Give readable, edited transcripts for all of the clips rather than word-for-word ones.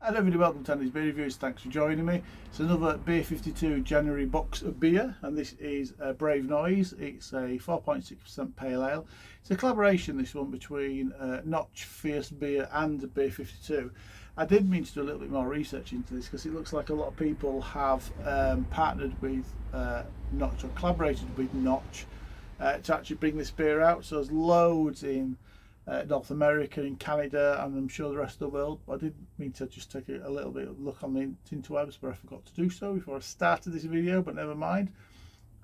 Hello everybody, welcome to Andy's Beer Reviews. Thanks for joining me. It's another Beer52 January box of beer, and this is Brave Noise. It's a 4.6% pale ale. It's a collaboration, this one, between Notch, Fierce Beer and Beer52. I did mean to do a little bit more research into this because it looks like a lot of people have partnered with Notch or collaborated with Notch to actually bring this beer out. So there's loads in North America, in Canada, and I'm sure the rest of the world. I did mean to just take a little bit of a look on the interwebs, but I forgot to do so before I started this video, but never mind.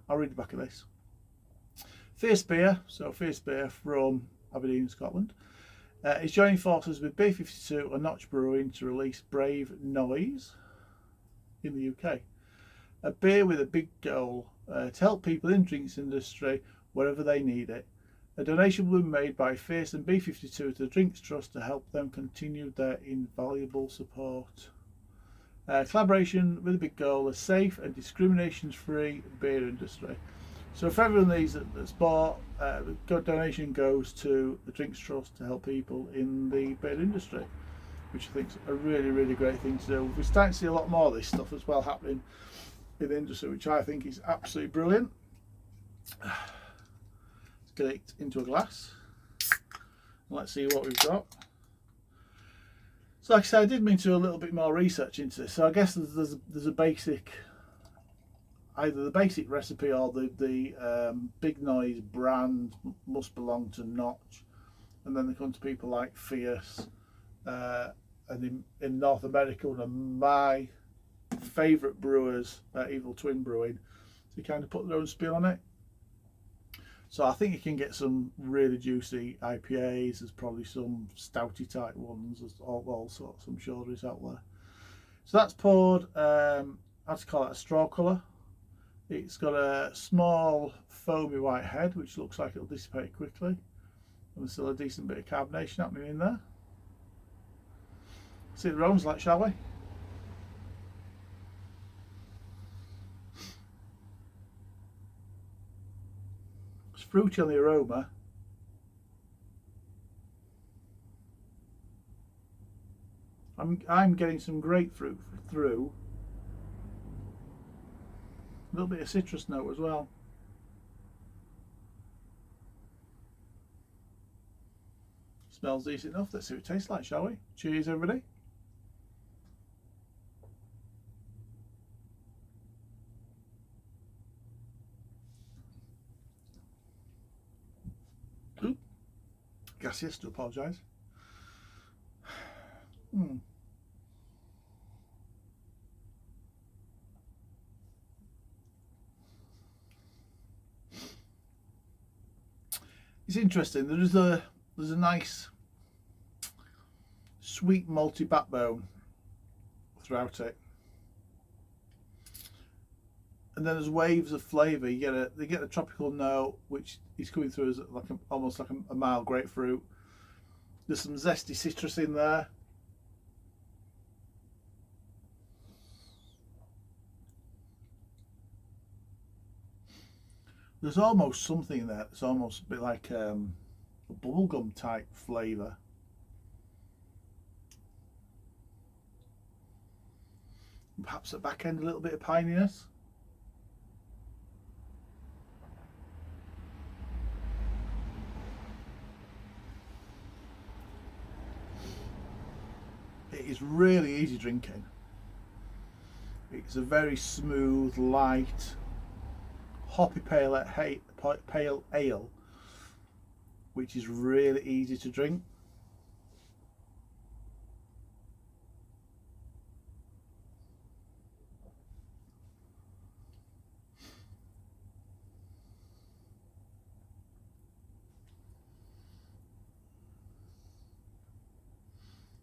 I'll read the back of this. Fierce Beer, so Fierce Beer from Aberdeen, Scotland, is joining forces with Beer52 and Notch Brewing to release Brave Noise in the UK. A beer with a big goal to help people in the drinks industry wherever they need it. A donation will be made by Fierce and Beer52 to the Drinks Trust to help them continue their invaluable support. Collaboration with a big goal, a safe and discrimination-free beer industry. So for everyone of these that's bought, the donation goes to the Drinks Trust to help people in the beer industry, which I think is a really, really great thing to do. We're starting to see a lot more of this stuff as well happening in the industry, which I think is absolutely brilliant. Get it into a glass. Let's see what we've got. So like I said, I did mean to do a little bit more research into this. So I guess there's a basic, either the basic recipe or the Big Noise brand must belong to Notch, and then they come to people like Fierce, and in North America, one of my favourite brewers, Evil Twin Brewing, to kind of put their own spin on it. So I think you can get some really juicy IPAs. There's probably some stouty type ones. There's all sorts, I'm sure there is out there. So that's poured, I'd call it a straw colour. It's got a small foamy white head, which looks like it'll dissipate quickly. And there's still a decent bit of carbonation happening in there. See what the aroma's like, shall we? Fruity on the aroma. I'm getting some grapefruit through. A little bit of citrus note as well. Smells decent enough. Let's see what it tastes like, shall we? Cheers, everybody. Gaseous, to apologise. It's interesting. There's a nice sweet malty backbone throughout it, and then there's waves of flavour. You get a tropical note, which is coming through as like almost like a mild grapefruit. There's some zesty citrus in there. There's almost something in there that's almost a bit like a bubblegum type flavour. Perhaps at the back end a little bit of pininess. It is really easy drinking. It's a very smooth, light, hoppy pale ale, which is really easy to drink.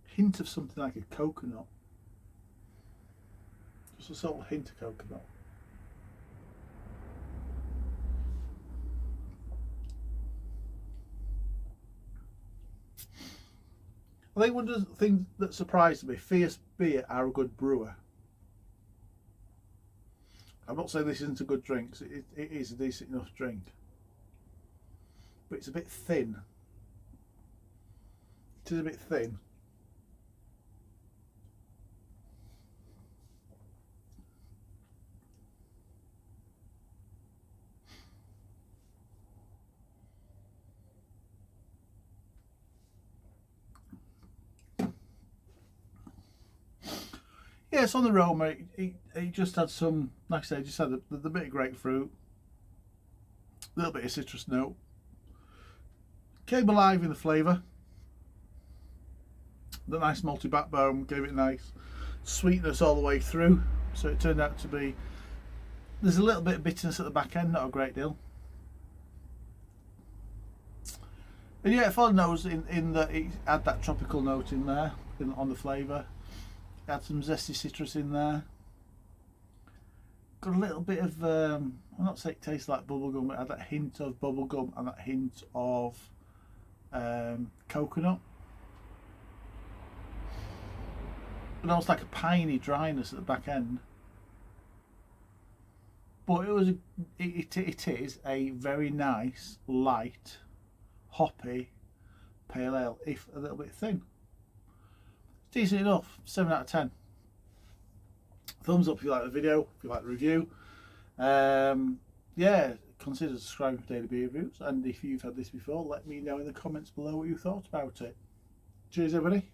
Hint of something like a coconut. Just a sort of hint of coconut. I think one of the things that surprised me, Fierce Beer are a good brewer. I'm not saying this isn't a good drink, it is a decent enough drink. But it's a bit thin. It is a bit thin. it's on the aroma. It just had some, like I say, just had the bit of grapefruit, a little bit of citrus note. Came alive in the flavour. The nice malty backbone gave it nice sweetness all the way through. So it turned out to be, there's a little bit of bitterness at the back end, not a great deal. And yeah, it followed nose in that it had that tropical note in there on the flavour. It had some zesty citrus in there. Got a little bit of, I'll not say it tastes like bubblegum, it had that hint of bubblegum and that hint of coconut. And almost like a piney dryness at the back end. But it is a very nice, light, hoppy pale ale, if a little bit thin. Decent enough, 7 out of 10. Thumbs up if you like the video, if you like the review. Yeah, consider subscribing for daily beer reviews, and if you've had this before, let me know in the comments below what you thought about it. Cheers everybody.